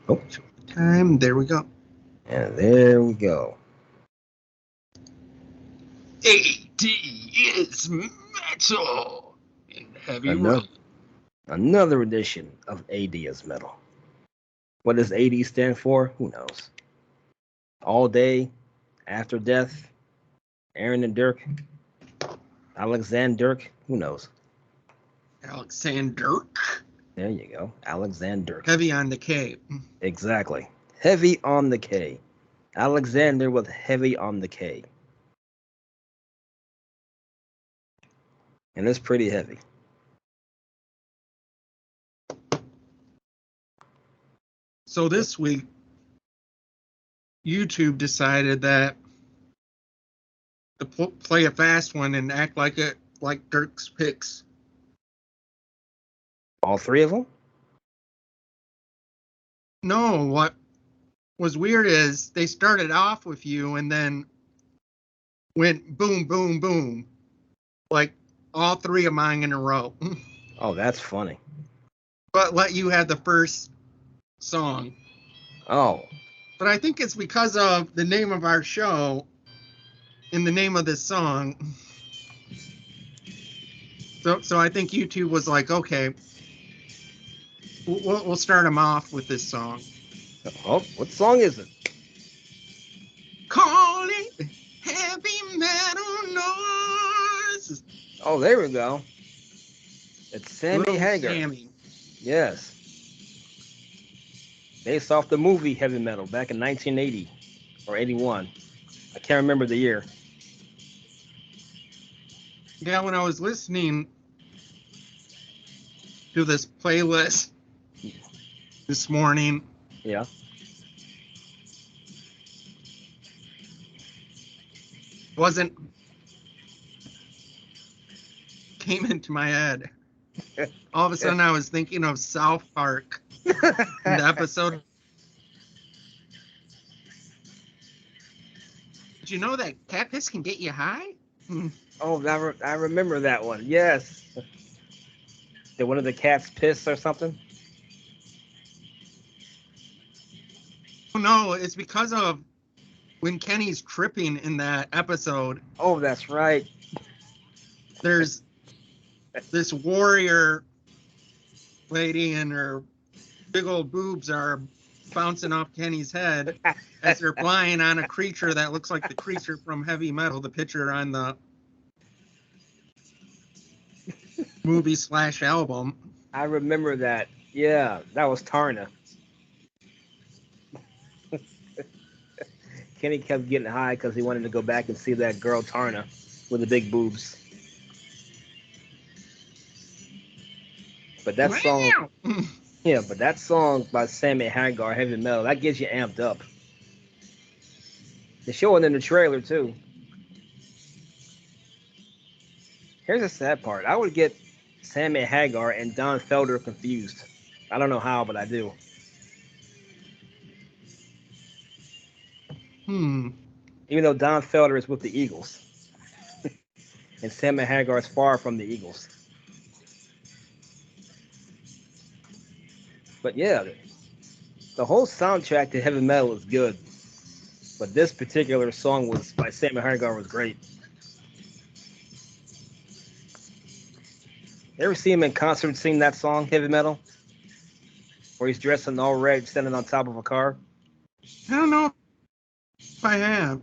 Oh, Time. There we go. and there we go. AD is metal in heavy Another rock. another edition of AD is Metal. What does AD stand for? Who knows? All day, after death, Aaron and Dirk, Alexander Dirk. Who knows? Alexander. There you go, Alexander Dirk. Heavy on the K. Exactly. Heavy on the K. Alexander with heavy on the K. And it's pretty heavy. So this week, YouTube decided that to play a fast one and act like it, like Dirk's picks. All three of them? No, what was weird is they started off with you and then went boom, boom, boom, like all three of mine in a row. Oh, that's funny. But let you have the first song. Oh. But I think it's because of the name of our show in the name of this song. So I think YouTube was like, okay, we'll start them off with this song. Oh, what song is it? Call it heavy metal noise. Oh, there we go. It's Sammy Little Hagar. Sammy. Yes. Based off the movie Heavy Metal back in 1980 or 81. I can't remember the year. Yeah, when I was listening to this playlist this morning, Yeah. wasn't came into my head. All of a sudden I was thinking of South Park in the episode. Did you know that cat piss can get you high? Oh, I remember that one. Yes. Did one of the cats piss or something? Oh no, it's because of when Kenny's tripping in that episode. Oh, that's right. There's this warrior lady and her big old boobs are bouncing off Kenny's head as they're flying on a creature that looks like the creature from Heavy Metal, the picture on the movie/album. I remember that. Yeah, that was Tarna. Kenny kept getting high because he wanted to go back and see that girl Tarna with the big boobs. But that song, yeah, but that song by Sammy Hagar, Heavy Metal, that gets you amped up. They show it in the trailer too. Here's the sad part. I would get Sammy Hagar and Don Felder confused. I don't know how, but I do. Even though Don Felder is with the Eagles. And Sammy Hagar is far from the Eagles. But yeah, the whole soundtrack to Heavy Metal is good. But this particular song was by Sammy Hagar was great. You ever see him in concert sing that song, Heavy Metal? Where he's dressed in all red, standing on top of a car? I don't know if I have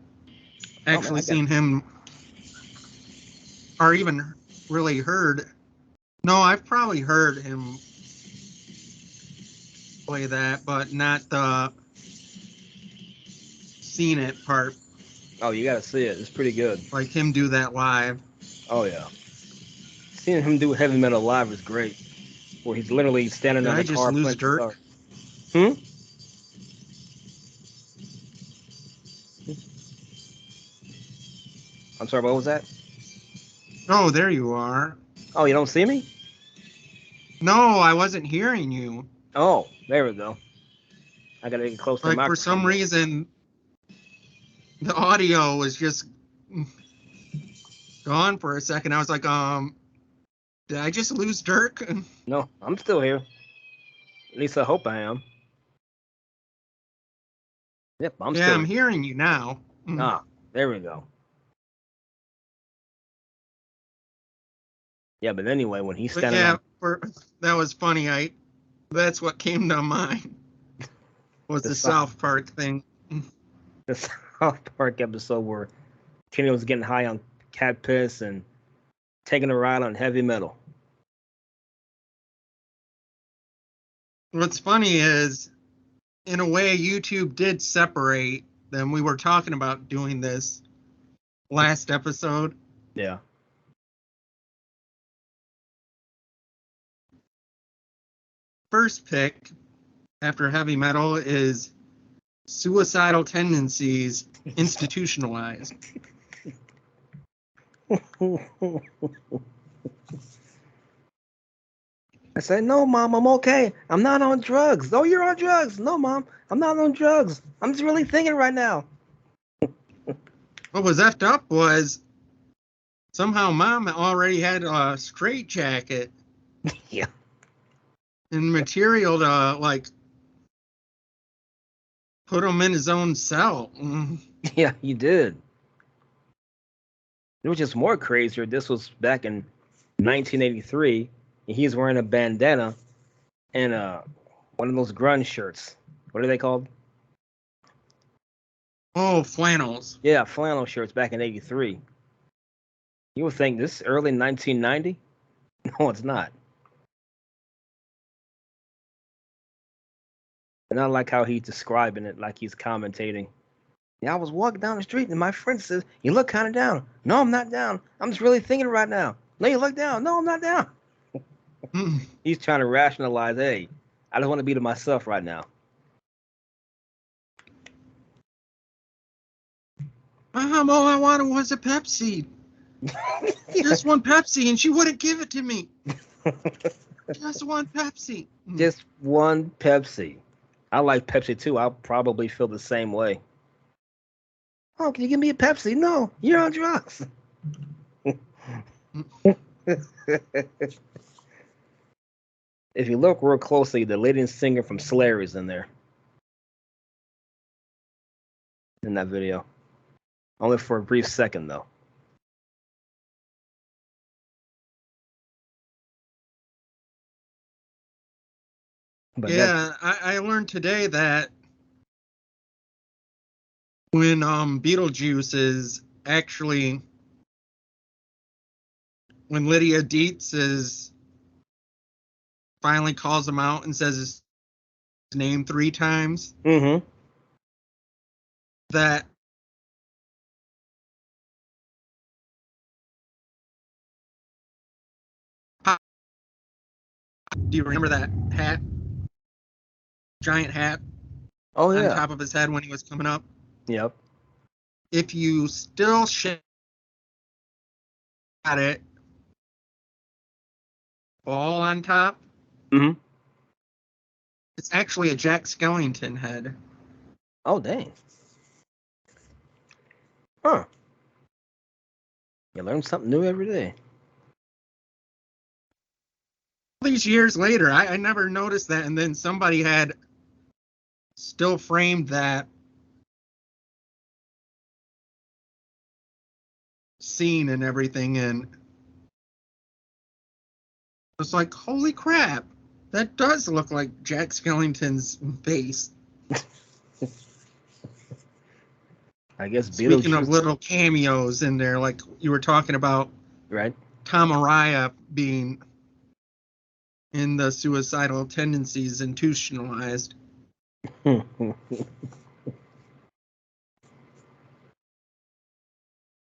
actually seen him or even really heard. No, I've probably heard him play that, but not the seen it part. Oh, you gotta see it. It's pretty good. Like him do that live. Oh yeah. Seeing him do Heavy Metal live is great. Where he's literally standing on the car playing guitar. I'm sorry, what was that? Oh, there you are. Oh, you don't see me? No, I wasn't hearing you. Oh, there we go. I gotta get close to the microphone. For some reason, the audio was just gone for a second. I was like, did I just lose Dirk? No, I'm still here. At least I hope I am. Yep, I'm Yeah, still. I'm hearing you now. Ah, there we go. Yeah, but anyway, when he's But standing yeah, on that was funny. That's what came to mind was the South Park thing. the South Park episode where Kenny was getting high on cat piss and taking a ride on heavy metal. What's funny is, in a way, YouTube did separate them. We were talking about doing this last episode. Yeah. First pick after heavy metal is Suicidal Tendencies, Institutionalized. I said, no, Mom, I'm okay. I'm not on drugs. Oh, you're on drugs. No, Mom, I'm not on drugs. I'm just really thinking right now. What was effed up was somehow Mom already had a straitjacket Yeah. and material to, like, put him in his own cell. Yeah, you did. It was just more crazier. This was back in 1983, and he's wearing a bandana and one of those grunge shirts. What are they called? Oh, flannels. Yeah, flannel shirts back in '83. You would think this is early 1990? No, it's not. And I like how he's describing it, like he's commentating. Yeah, I was walking down the street and my friend says, "You look kind of down." No, I'm not down. I'm just really thinking right now. No, you look down. No, I'm not down. He's trying to rationalize. Hey, I just want to be to myself right now. Mom, all I wanted was a Pepsi. Just one Pepsi, and she wouldn't give it to me. Just one Pepsi. Just one Pepsi. I like Pepsi too. I'll probably feel the same way. Oh, can you give me a Pepsi? No, you're on drugs. If you look real closely, the leading singer from Slayer is in there. In that video. Only for a brief second, though. But Yeah, I learned today that when Beetlejuice is actually, when Lydia Dietz is finally calls him out and says his name 3 times, that do you remember that hat? Giant hat oh on yeah, top of his head when he was coming up? yep. If you still at it all on top, it's actually a Jack Skellington head. Oh dang. Huh. You learn something new every day. All these years later, I never noticed that, and then somebody had still framed that scene and everything, and it's like, holy crap, that does look like Jack Skellington's face. I guess Speaking of Beetlejuice. little cameos in there, like you were talking about, Right. Tom Araya being in the Suicidal Tendencies Institutionalized. I'm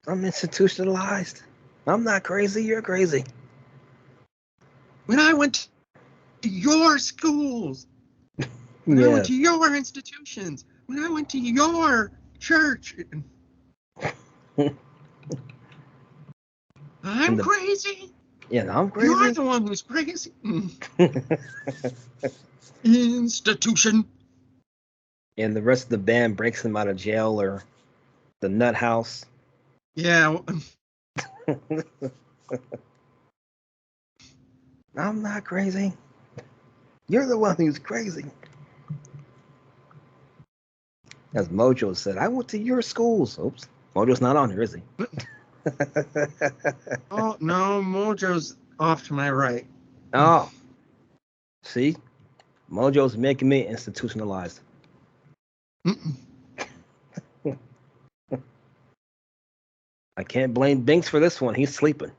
institutionalized. I'm not crazy. You're crazy. When I went to your schools, when I went to your institutions, when I went to your church, I'm crazy. Yeah, I'm crazy. You're the one who's crazy. Institution. And the rest of the band breaks him out of jail or the nut house. Yeah. I'm not crazy. You're the one who's crazy. As Mojo said, I went to your schools. Oops. Mojo's not on here, is he? Oh no, Mojo's off to my right. Oh, see? Mojo's making me institutionalized. I can't blame Binks for this one. He's sleeping.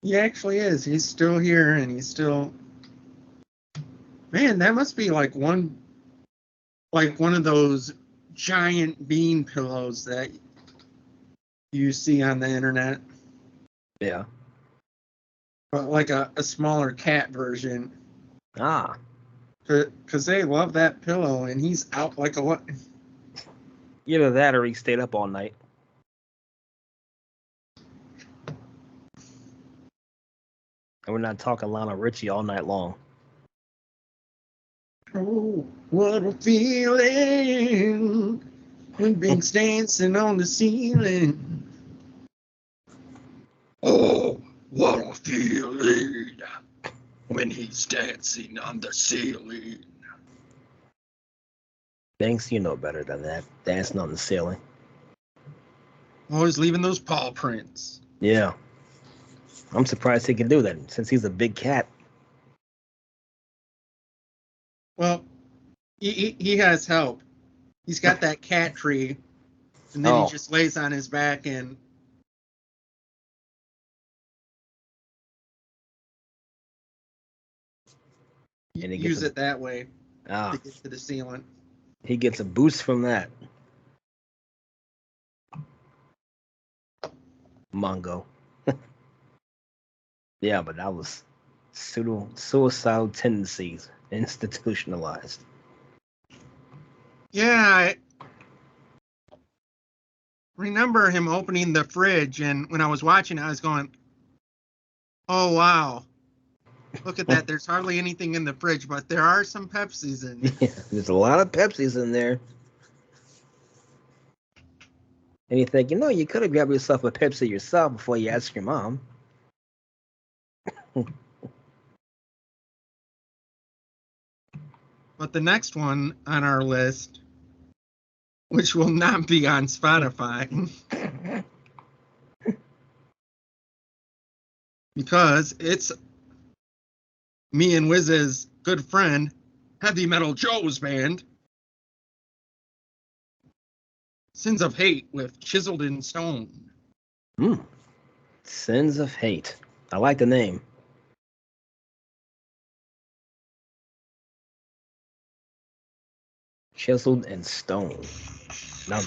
He actually is. He's still here, and he's still. Man, that must be like one of those giant bean pillows that you see on the internet, Yeah. but like a smaller cat version. Ah. Because they love that pillow, and he's out like a what? Either that or he stayed up all night. And we're not talking Lionel Richie all night long. Oh, what a feeling when Bink's dancing on the ceiling. Oh, what a feeling when he's dancing on the ceiling. Binks, you know better than that. Dancing on the ceiling. Always leaving those paw prints. Yeah. I'm surprised he can do that since he's a big cat. Well, he has help. He's got that cat tree, and then he just lays on his back and use it that way to get to the ceiling. He gets a boost from that. Mongo. Yeah, but that was suicidal tendencies institutionalized. Yeah, I remember him opening the fridge, and when I was watching, I was going, "Oh wow, look at that! There's hardly anything in the fridge, but there are some Pepsis in there." Yeah, there's a lot of Pepsis in there. And you think, you could have grabbed yourself a Pepsi yourself before you ask your mom. But the next one on our list, which will not be on Spotify, because it's me and Wiz's good friend, Heavy Metal Joe's band, Sins of Hate with Chiseled in Stone. Sins of Hate. I like the name. Chiseled in stone. Now,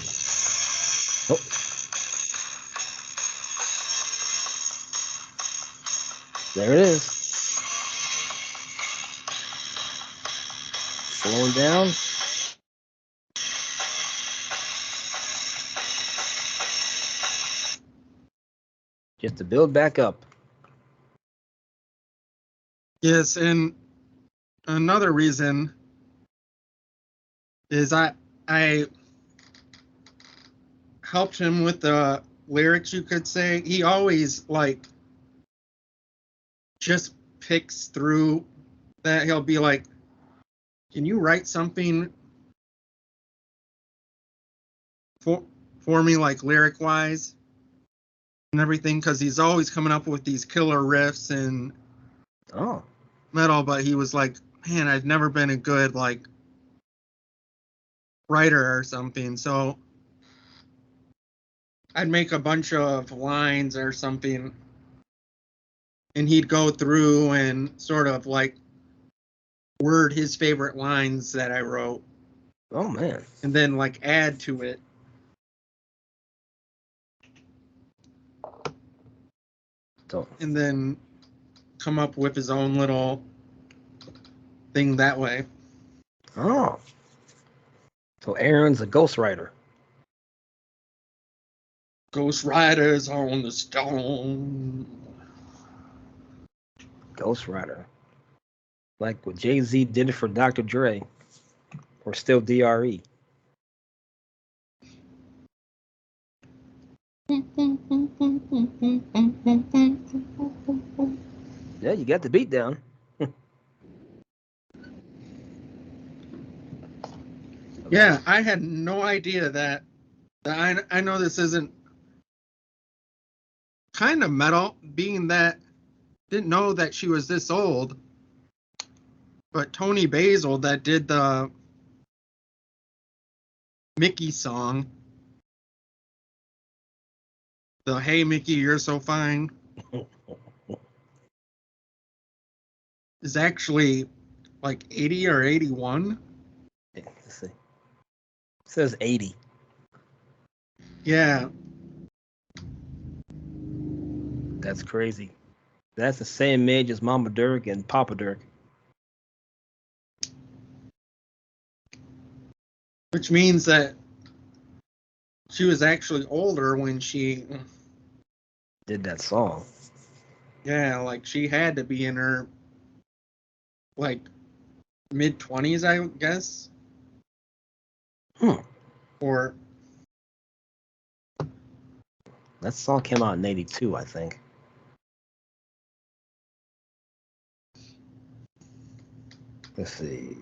there it is. Slowing down. Just to build back up. Yes, and another reason is I helped him with the lyrics, you could say. He always just picks through that. He'll be like, "Can you write something for me, like lyric wise and everything?" Because he's always coming up with these killer riffs and metal. But he was like, "Man, I've never been a good writer or something." So I'd make a bunch of lines or something, and he'd go through and sort of word his favorite lines that I wrote. Oh man. And then add to it. And then come up with his own little thing that way. Oh. So Aaron's a ghostwriter. Ghost Riders on the Stone. Ghostwriter. Like what Jay-Z did for Dr. Dre. Or still DRE. Yeah, you got the beat down. Yeah, I had no idea that. I know this isn't kind of metal, being that didn't know that she was this old. But Tony Basil, that did the Mickey song, the "Hey Mickey, You're So Fine," is actually like 80 or 81. Let's see. It says 80. Yeah, That's crazy. That's the same age as Mama Dirk and Papa Dirk. which means that she was actually older when she, Did that song. yeah, like she had to be in her like mid-20s, I guess. Hmm. Or That song came out in 82, I think. Let's see.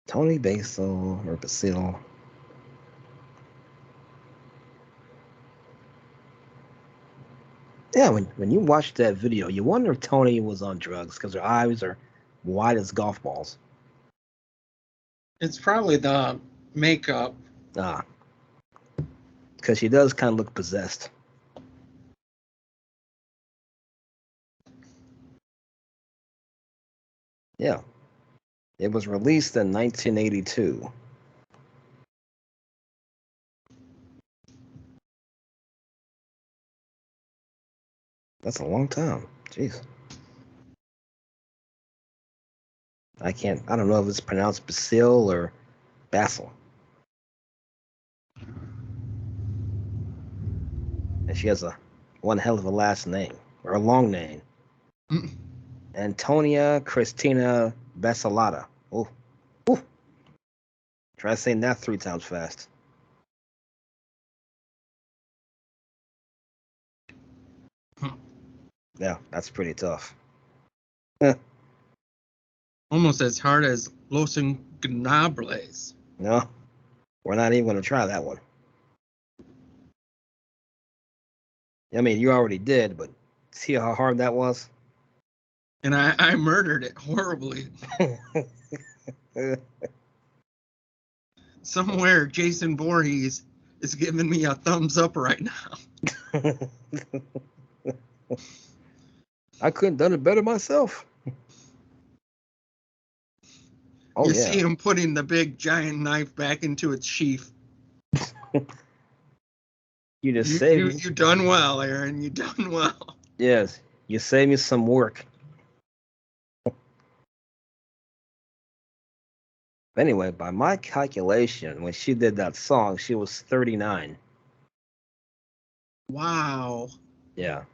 Tony Basil or Basil. Yeah, when you watch that video, you wonder if Tony was on drugs because her eyes are wide as golf balls. it's probably the makeup. Ah, because she does kind of look possessed. Yeah, it was released in 1982. That's a long time. Jeez. I don't know if it's pronounced Basil or Basil. And she has a one hell of a last name, or a long name. Antonia Christina Basilata. Oh, ooh. Try saying that 3 times fast. Yeah, that's pretty tough. Almost as hard as Los Ingobernables. No, we're not even going to try that one. I mean, you already did, but see how hard that was? And I murdered it horribly. Somewhere Jason Voorhees is giving me a thumbs up right now. I couldn't done it better myself. Oh You yeah. see him putting the big giant knife back into its sheath. You just You saved you me. you done well, Aaron. You done well. Yes, you saved me some work. Anyway, by my calculation, when she did that song, she was 39. Wow. Yeah.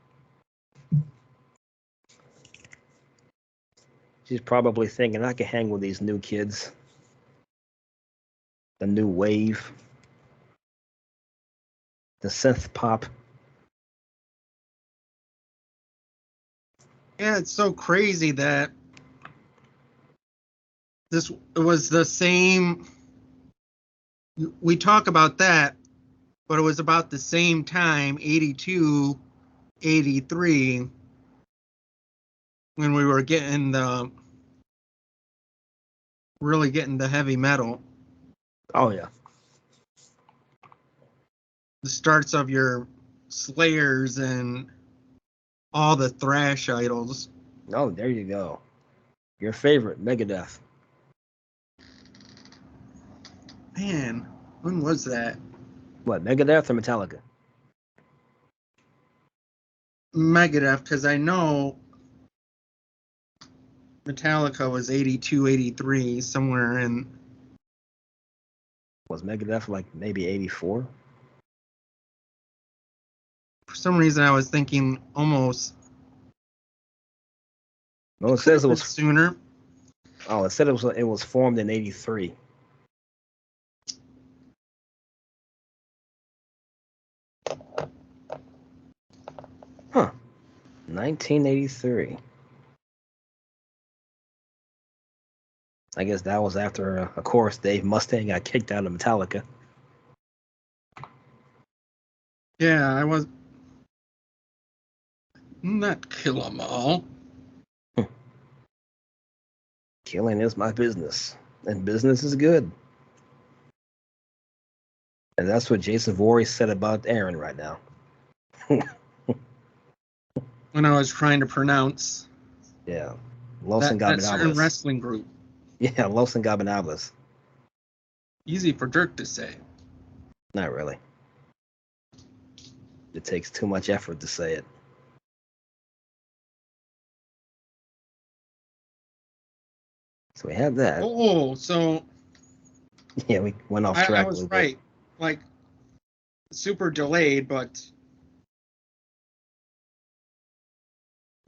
She's probably thinking I can hang with these new kids. The new wave. The synth pop. Yeah, it's so crazy that this was the same. We talk about that, but it was about the same time, 82, 83, when we were really getting the heavy metal. Oh yeah. The starts of your Slayers and all the thrash idols. Oh, there you go. Your favorite, Megadeth. Man, when was that? What, Megadeth or Metallica? Megadeth, because I know Metallica was 82, 83, somewhere in. Was Megadeth like maybe 84? For some reason, I was thinking almost. No, it Could says have it been was. sooner. Oh, it said it was formed in 83. Huh. 1983. I guess that was after, of course, Dave Mustaine got kicked out of Metallica. Yeah, I was not kill 'em all. Killing is my business, and business is good. And that's what Jason Voorhees said about Aaron right now. When I was trying to pronounce Yeah. Los that certain Ingobernables. wrestling group. Yeah, Los Ingobernables. Easy for Dirk to say. Not really. It takes too much effort to say it. So we have that. Oh, so Yeah, we went off I track a was little right. Like, super delayed, but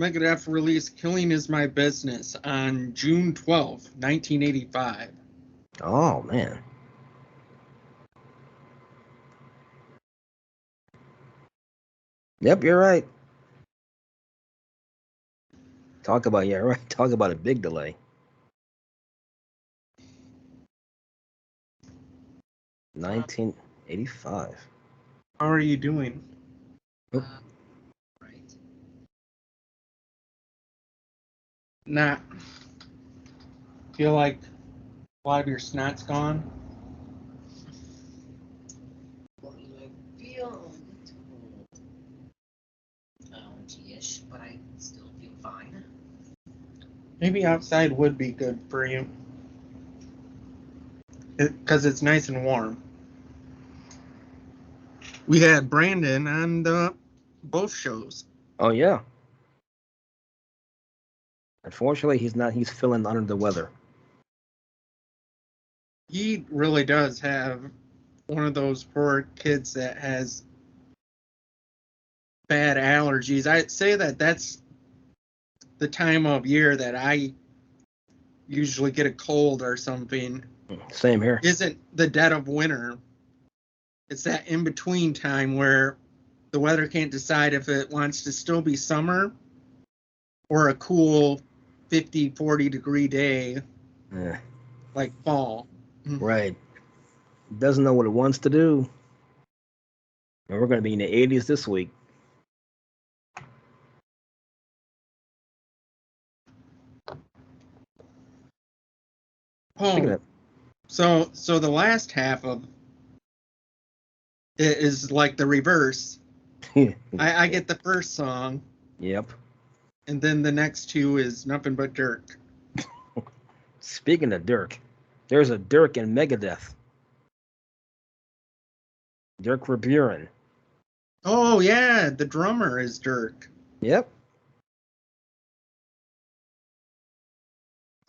Megadeth released Killing Is My Business on June 12th, 1985. bit. Oh, man. Yep, you're right. Talk about, yeah, right. Talk about a big delay. 1985. How are you doing? Oop. Right. Nah. Feel like a lot of your snot's gone? Well, I feel a little allergy-ish, but I still feel fine. Maybe outside would be good for you. Because it's nice and warm. We had Brandon on both shows. Oh, yeah. Unfortunately, he's not. He's feeling under the weather. He really does have one of those poor kids that has bad allergies. I'd say that that's the time of year that I usually get a cold or something. Same here. Isn't the dead of winter. It's that in between time where the weather can't decide if it wants to still be summer or a cool 50, 40 degree day Yeah. like fall. Right. Doesn't know what it wants to do. And we're going to be in the 80s this week. Speaking Oh, of, so the last half of it is like the reverse. I get the first song, yep. and then the next two is nothing but Dirk. Speaking of Dirk, there's a Dirk in Megadeth. Dirk Verburen. Oh yeah, the drummer is Dirk. Yep.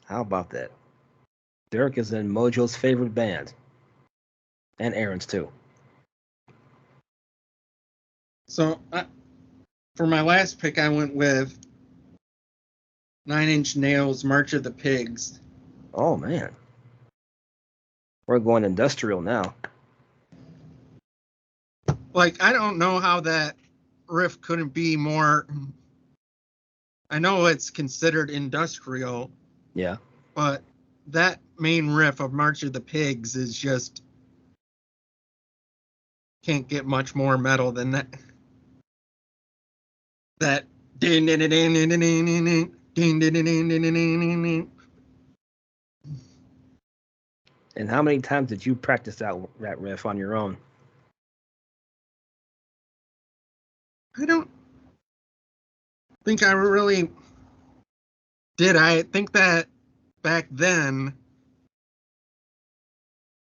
How about that? Dirk is in Mojo's favorite band. And Aaron's too. So for my last pick, I went with 9 Inch Nails' March of the Pigs. Oh, man. We're going industrial now. Like, I don't know how that riff couldn't be more. I know it's considered industrial, Yeah. but that main riff of March of the Pigs is just can't get much more metal than that. That And how many times did you practice that riff on your own? I don't think I really did. I think that back then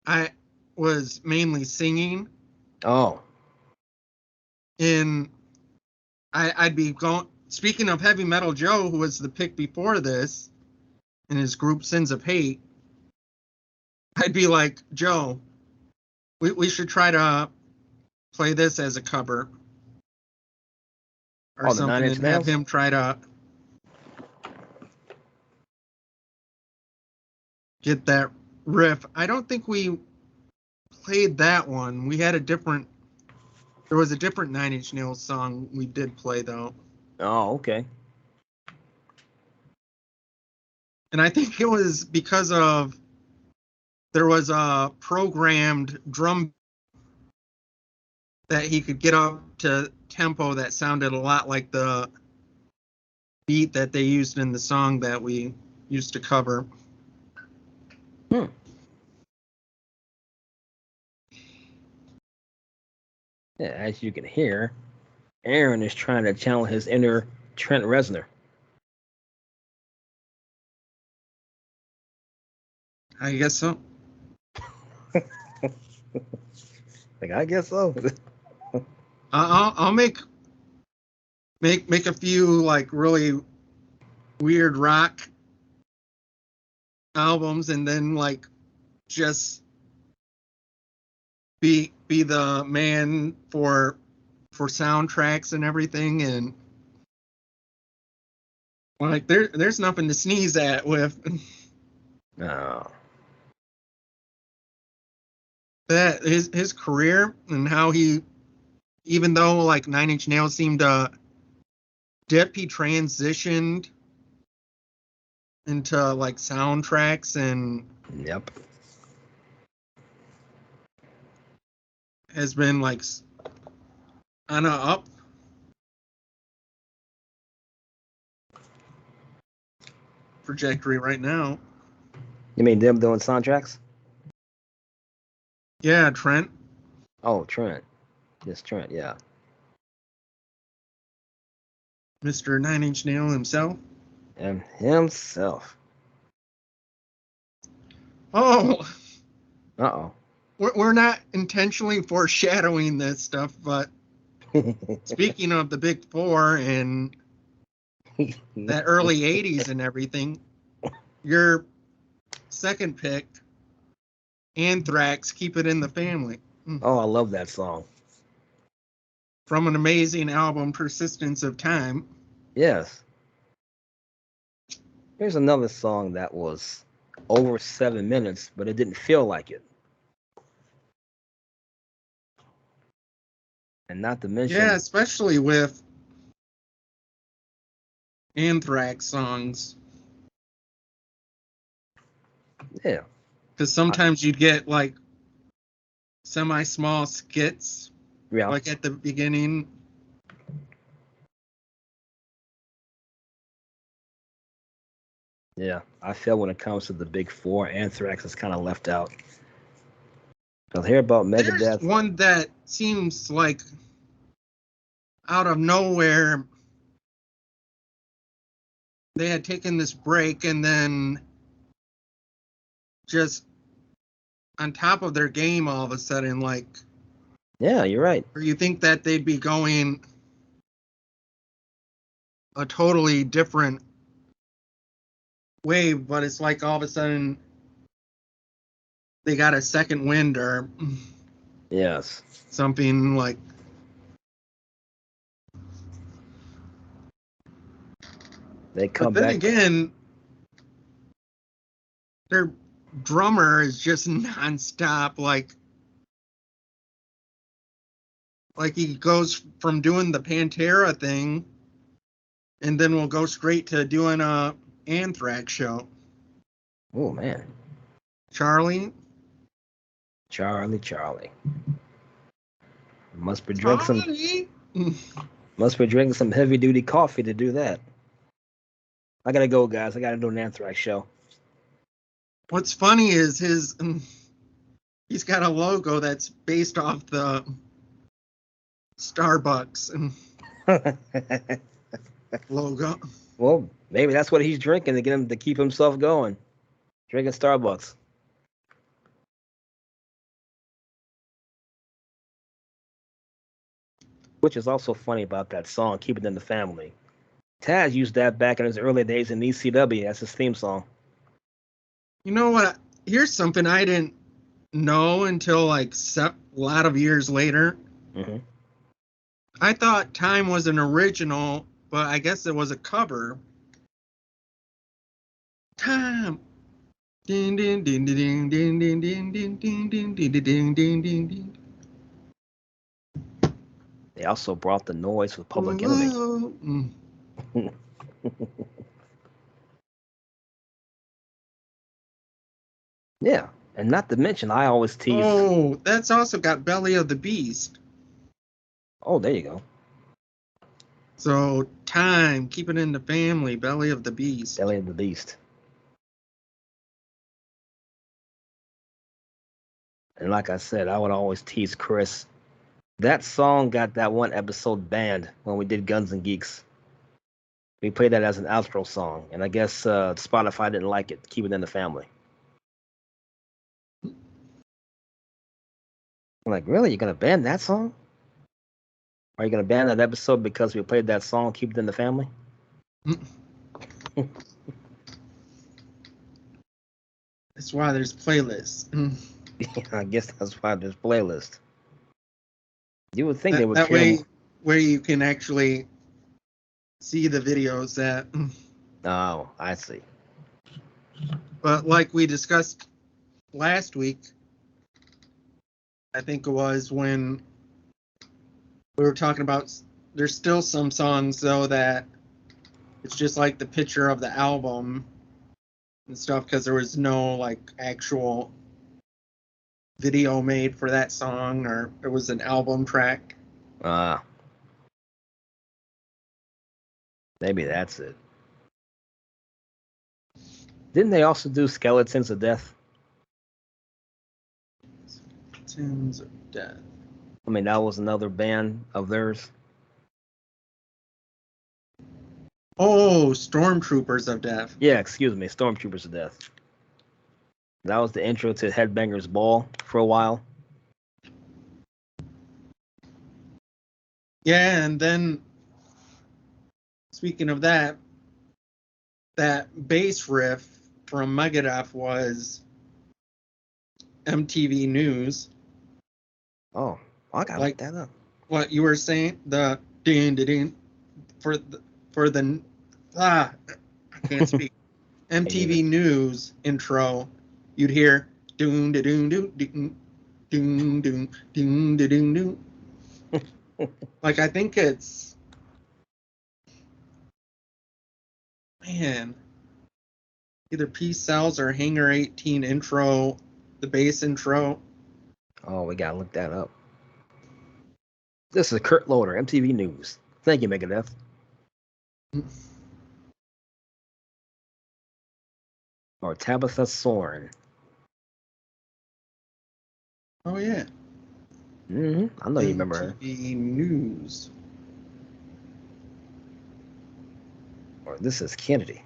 I was mainly singing. Oh. In I'd be going. Speaking of Heavy Metal Joe, who was the pick before this, in his group Sins of Hate, I'd be like, Joe, we should try to play this as a cover or Oh, the Nine something, Inch and have Nails? him try to get that riff. I don't think we played that one. We had a different. There was a different 9 Inch Nails song we did play though. Oh, okay. And I think it was because of there was a programmed drum that he could get up to tempo that sounded a lot like the beat that they used in the song that we used to cover. Hmm. Yeah, as you can hear, Aaron is trying to channel his inner Trent Reznor. I guess so. Like, I guess so. I'll make a few like really weird rock albums, and then like just be the man for soundtracks and everything, and like there's nothing to sneeze at with No. that. His career and how he, even though like Nine Inch Nails seemed to dip, he transitioned into like soundtracks and Yep. has been like on a up trajectory right now. You mean them doing soundtracks? Yeah, Trent. Oh, Trent. Yes, Trent. Yeah. Mr. Nine Inch Nail himself. And himself. Oh, Uh we're not intentionally foreshadowing this stuff, but oh. speaking of the Big Four and that early 80s and everything, your second pick, Anthrax, Keep It in the Family. Oh, I love that song. From an amazing album, Persistence of Time. Yes. Here's another song that was over 7 minutes, but it didn't feel like it. And not to Yeah, mention, especially with Anthrax songs. yeah. Because sometimes you'd get like semi-small skits, Yeah. like at the beginning. Yeah. I feel when it comes to the big four, Anthrax is kind of left out. Because hear about There's Megadeth. one that seems like out of nowhere they had taken this break, and then just on top of their game all of a sudden, like, Yeah, you're right. or you think that they'd be going a totally different way, but it's like all of a sudden they got a second wind or Yes. something like. They But come then back. again, their drummer is just nonstop. Like he goes from doing the Pantera thing, and then we'll go straight to doing a Anthrax show. Oh, man. Charlie. Charlie. Must be drinking some Charlie. must be drinking some heavy duty coffee to do that. I gotta go, guys. I gotta do an Anthrax show. What's funny is he's got a logo that's based off the Starbucks logo. Well, maybe that's what he's drinking to get him to keep himself going. Drinking Starbucks. Which is also funny about that song, Keep It in the Family. Taz used that back in his early days in ECW as his theme song. You know what? Here's something I didn't know until like a lot of years later. Mm-hmm. I thought Time was an original, but I guess it was a cover. Time. Ding ding ding ding ding ding ding ding ding ding ding ding ding ding ding. They also brought the noise with Public Enemy. Yeah, and not to mention, I always tease. Oh, that's also got Belly of the Beast. Oh, there you go. So time, keep it in the family, Belly of the Beast. Belly of the Beast. And like I said, I would always tease Chris. That song got that one episode banned when we did Guns and Geeks. We played that as an outro song, and I guess Spotify didn't like it. Keep it in the family. I'm like, really? You're gonna ban that song? Are you gonna ban that episode because we played that song? Keep it in the family. That's why there's playlists. I guess that's why there's playlist. You would think they would That care. way, where you can actually see the videos that. Oh, I see. But like we discussed last week, I think it was when we were talking about, there's still some songs though that it's just like the picture of the album and stuff, because there was no like actual video made for that song, or it was an album track. Maybe that's it. Didn't they also do Skeletons of Death? Skeletons of Death. I mean, that was another band of theirs. Oh, Stormtroopers of Death. Yeah, excuse me, Stormtroopers of Death. That was the intro to Headbangers Ball for a while. Yeah, and then speaking of that, that bass riff from Megadeth was MTV News. Oh, I gotta look that up. What you were saying, the din din for the I can't speak. MTV News intro, you'd hear doon da doon doon doon doon doon doon da doon doon. Like I think it's, man, either Peace Cells or Hangar 18 intro, the bass intro. Oh, we gotta look that up. This is Kurt Loder, MTV News. Thank you, Megadeth. Or Tabitha Soren. Oh yeah. I know you remember her. MTV News. Or this is Kennedy.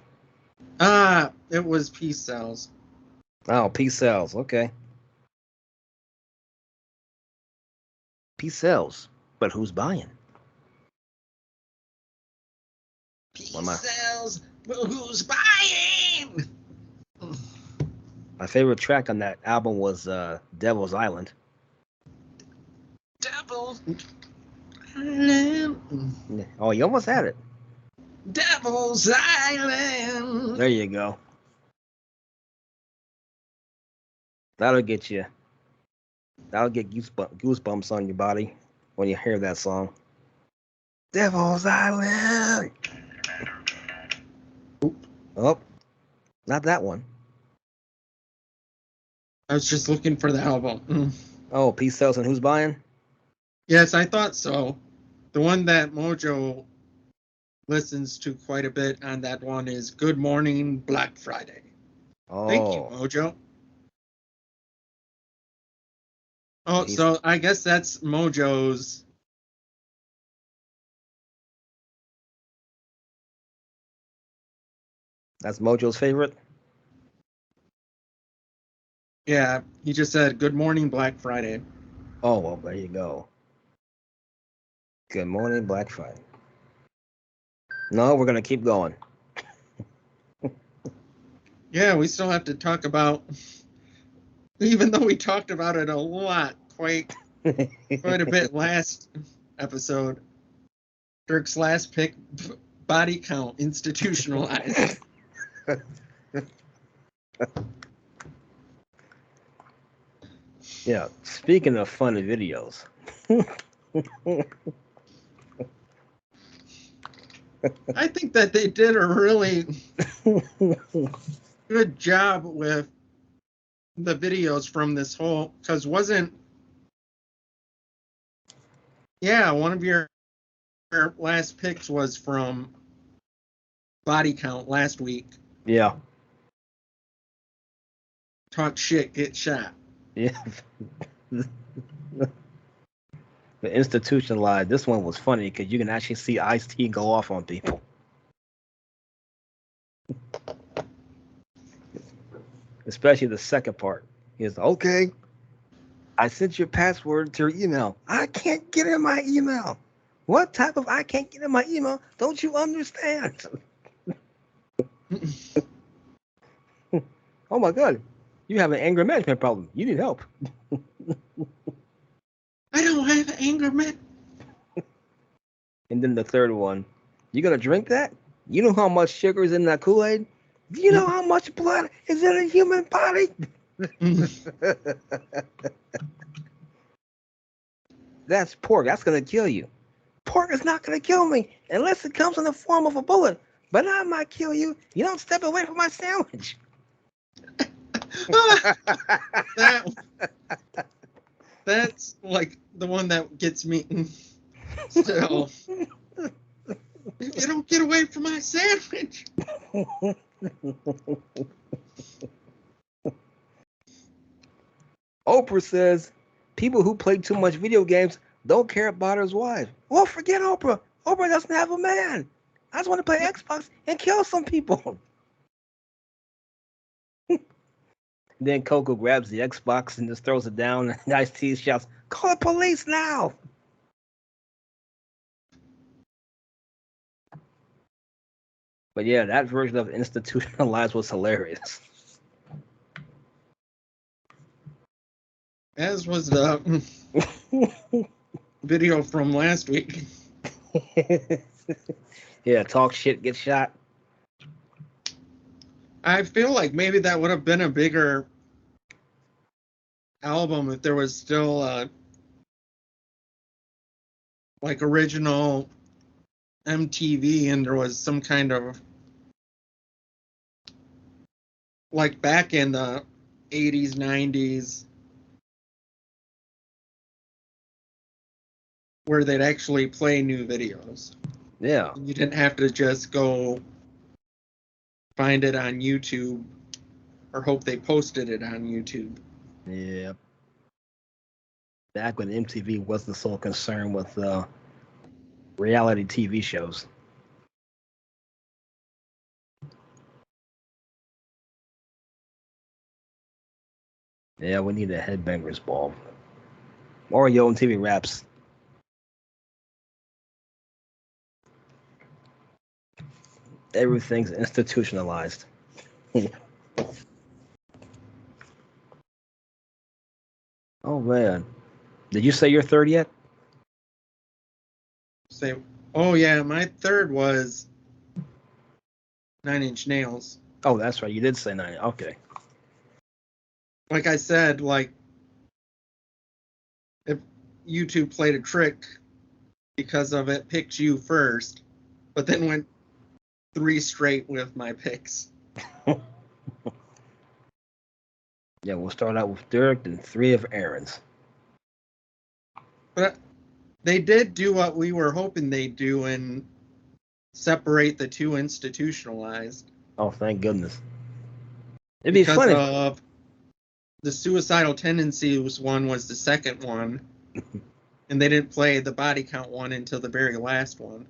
It was Peace Cells. Oh, Peace Cells. Okay. Peace Cells. But who's buying? Peace Cells, but who's buying? My favorite track on that album was Devil's Island. Devil's Island. Oh, you almost had it. Devil's Island. There you go. That'll get you. That'll get goosebumps on your body when you hear that song. Devil's Island. Oh, not that one. I was just looking for the album. Oh, Peace Cells and Who's Buying? Yes, I thought so. The one that Mojo listens to quite a bit on that one is Good Morning Black Friday. Oh. Thank you, Mojo. Oh, so I guess that's Mojo's. That's Mojo's favorite? Yeah, he just said Good Morning Black Friday. Oh, well, there you go. Good Morning Black Friday. No, we're going to keep going. Yeah, we still have to talk about, even though we talked about it a lot, quite a bit last episode. Dirk's last pick, body count, institutionalized. Yeah, speaking of funny videos. I think that they did a really good job with the videos from this whole, because one of your last picks was from Body Count last week. Yeah. Talk shit, get shot. Yeah. The Institutionalized. This one was funny because you can actually see Ice-T go off on people. Especially the second part. He's okay. I sent your password to your email. I can't get in my email. What type of I can't get in my email? Don't you understand? Oh my God. You have an anger management problem. You need help. I don't have anger management. And then the third one. You gonna drink that? You know how much sugar is in that Kool-Aid? Do you know how much blood is in a human body? That's pork. That's gonna kill you. Pork is not gonna kill me unless it comes in the form of a bullet. But I might kill you. You don't step away from my sandwich. That's like the one that gets me still. You don't get away from my sandwich. Oprah says people who play too much video games don't care about his wife. Well, forget Oprah. Oprah doesn't have a man. I just want to play Xbox and kill some people. Then Coco grabs the Xbox and just throws it down. And Ice-T shouts, "Call the police now!" But yeah, that version of Institutionalized was hilarious. As was the video from last week. Yeah, talk shit, get shot. I feel like maybe that would have been a bigger album if there was still like original MTV and there was some kind of like back in the 80s, 90s where they'd actually play new videos. Yeah. You didn't have to just go find it on YouTube or hope they posted it on YouTube. Yeah. Back when MTV wasn't so concerned with reality TV shows. Yeah, we need a headbangers ball. Or Yo MTV Raps. Everything's institutionalized. Oh man. Did you say your third yet? Say, oh yeah, my third was 9 Inch Nails. Oh, that's right. You did say 9. Okay. Like I said, like if YouTube played a trick because of it, picked you first, but then went 3 straight with my picks. Yeah, we'll start out with Dirk and 3 of Aaron's. But they did do what we were hoping they'd do and separate the two institutionalized. Oh, thank goodness. It'd be because funny. Of the suicidal tendencies one was the second one, and they didn't play the body count one until the very last one.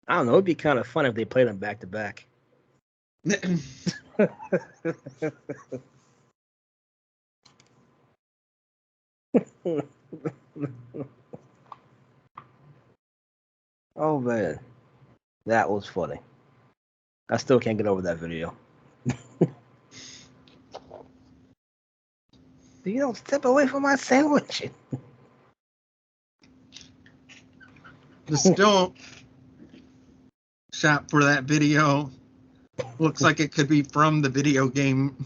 I don't know. It'd be kind of fun if they played them back to back. Oh man, that was funny. I still can't get over that video. You don't step away from my sandwich. The still shot for that video looks like it could be from the video game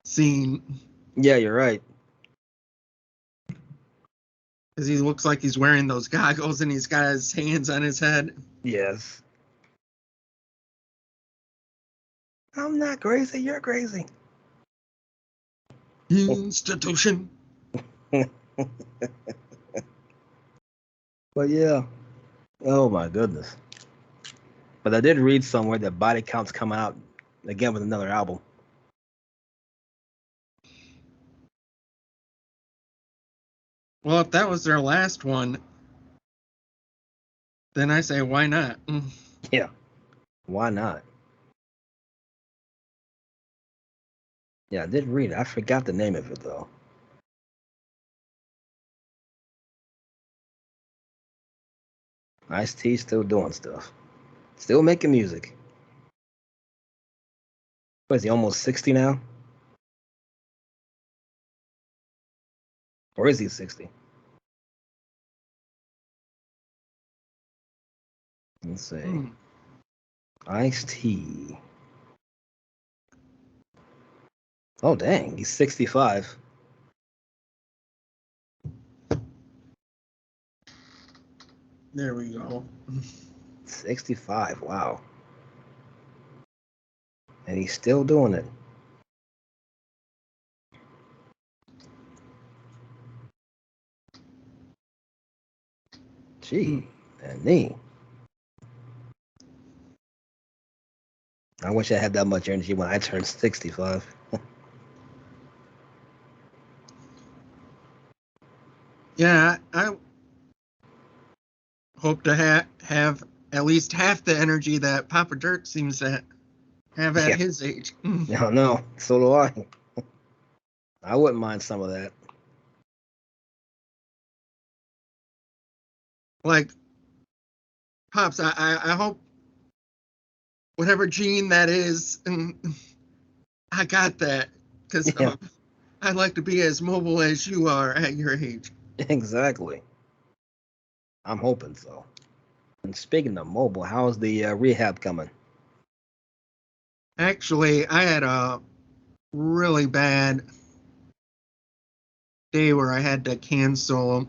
scene. Yeah, you're right. Because he looks like he's wearing those goggles and he's got his hands on his head. Yes. I'm not crazy. You're crazy. Institution. But yeah. Oh my goodness. But I did read somewhere that Body Count's coming out again with another album. Well, if that was their last one, then I say why not? Yeah. Why not? Yeah, I did read it. I forgot the name of it though. Ice-T still doing stuff. Still making music. What is he, almost 60 now? Or is he 60? Let's see. Ice-T. Oh, dang. He's 65. There we go. 65. Wow. And he's still doing it. Gee, and me. I wish I had that much energy when I turned 65. Yeah, I hope to have at least half the energy that Papa Dirk seems to have at Yeah. his age. No, so do I. I wouldn't mind some of that. Like, Pops, I hope whatever gene that is, I got that. Because Yeah, I'd like to be as mobile as you are at your age. exactly. I'm hoping so. And speaking of mobile, how's the rehab coming? Actually, I had a really bad day where I had to cancel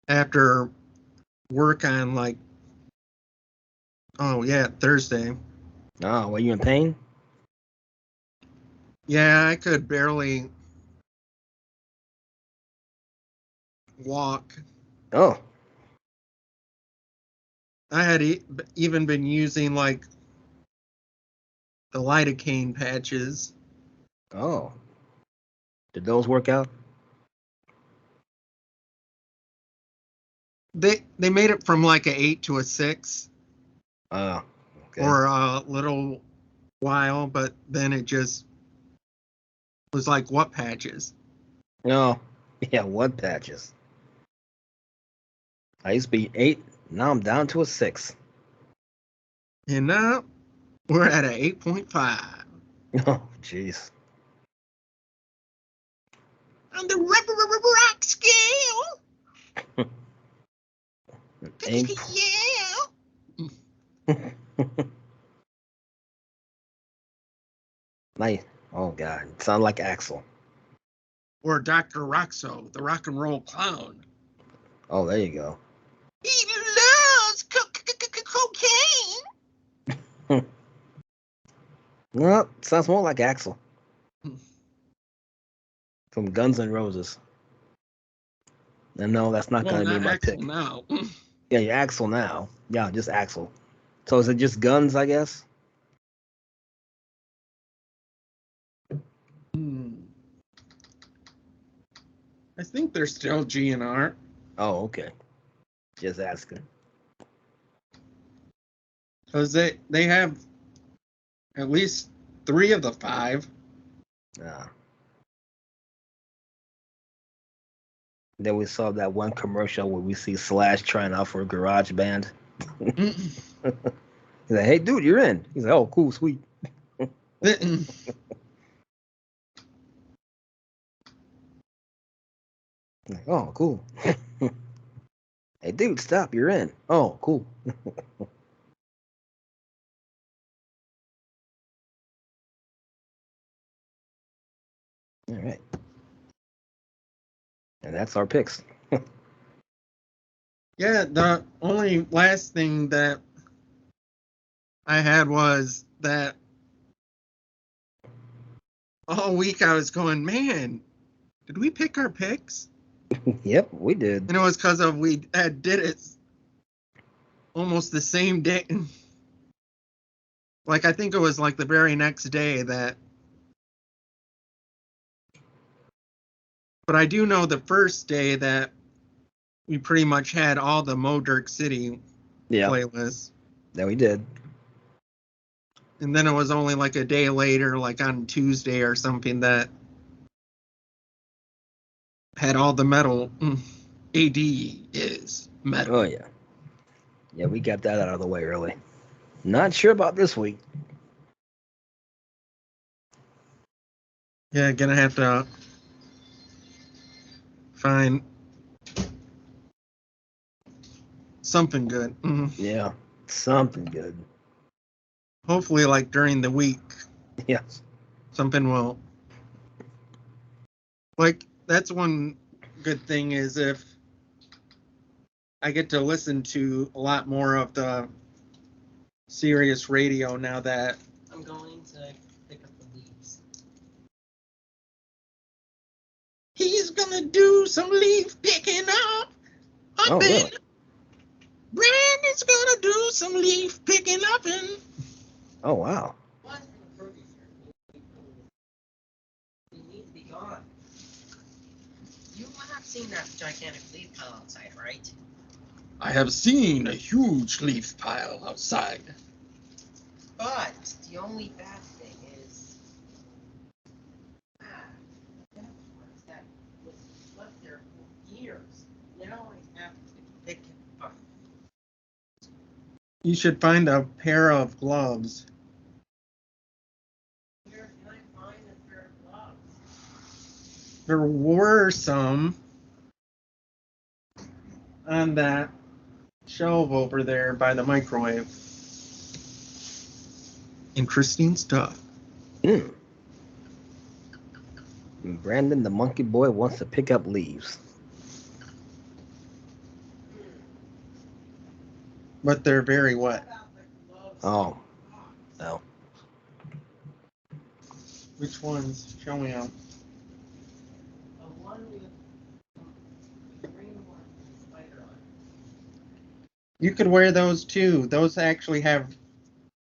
after work on Thursday. Oh, were you in pain? Yeah, I could barely walk. Oh, I had even been using like the lidocaine patches. oh. Did those work out? They made it from like a 8 to a 6 Oh, okay. for a little while, but then it just was like, what patches? No, yeah, what patches? I used to be 8, now I'm down to a 6. And now we're at a 8.5 Oh, jeez. on the rock scale. Ain't. Yeah. Nice. Oh, God. It sounded like Axel. Or Dr. Roxo, the rock and roll clown. Oh, there you go. He loves cocaine. No, sounds more like Axel from Guns N' Roses. And no, that's not Well, going to be not my Axel pick. now. Yeah, you're Axel now. Yeah, just Axel. So is it just Guns, I guess? I think they're still GNR. Oh, okay. Just asking. Because they have at least 3 of the 5. Then we saw that one commercial where we see Slash trying out for a garage band. He's like, hey, dude, you're in. He's like, oh, cool, sweet. Like, oh, cool. Hey, dude, stop, you're in. Oh, cool. All right. And that's our picks. Yeah, the only last thing that I had was that all week I was going, man, did we pick our picks? Yep, we did. And it was because of we did it almost the same day. Like, I think it was like the very next day that. But I do know the first day that we pretty much had all the Mo Dirk City playlists. Yeah, we did. And then it was only like a day later, like on Tuesday or something, that had all the metal. AD is metal. Oh, yeah. Yeah, we got that out of the way early. Not sure about this week. Yeah, gonna have to find something good. Yeah, something good. Hopefully, like during the week, Yes. something will. Like, that's one good thing is if I get to listen to a lot more of the Sirius radio now that I'm going to pick up the leaves. he's gonna do some leaf picking up. Oh, really? Brandon's gonna do some leaf picking up and. Oh, wow. What? You need to be gone. You have seen that gigantic leaf pile outside, right? I have seen a huge leaf pile outside. But the only bad thing is that was left there for years. Now I have to pick it up. You should find a pair of gloves. Where can I find a pair of gloves? There were some on that shelf over there by the microwave. Interesting stuff. Brandon, the monkey boy, wants to pick up leaves. But they're very wet. Oh, no. Which ones? Show me out. The one with the green one with the spider on it. You could wear those too. Those actually have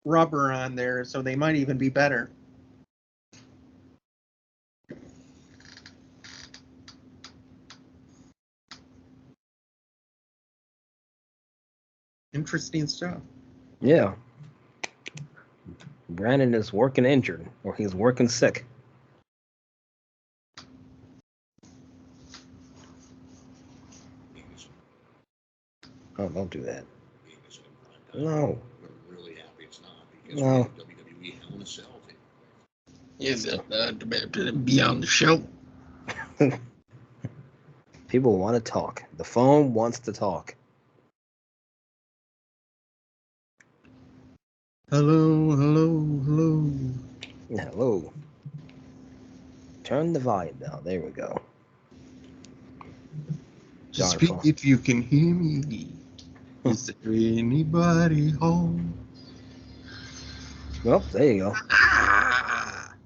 rubber on there, so they might even be better. Interesting stuff. Yeah. Brandon is working injured, or he's working sick. Oh, don't do that. No. We're really happy it's not because No. we have WWE Hell in a Cell. Is it to be on the show? People want to talk. The phone wants to talk. Hello, hello, hello. Hello. Turn the volume down. There we go. Darn Speak phone. if you can hear me. Is there anybody home? Well, there you go.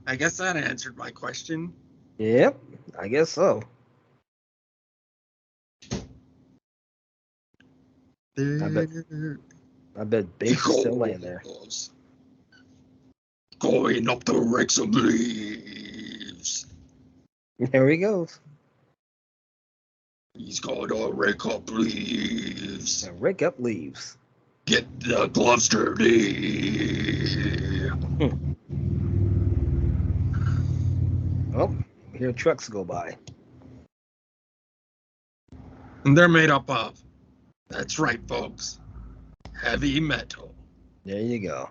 I guess that answered my question. Yep, I guess so. I bet Bates is still laying there. Going up the ranks of leaves. There he goes. He's going to rake up leaves. And rake up leaves. Get the gloves dirty. Oh, hear trucks go by. And they're made up of, that's right, folks, heavy metal. There you go.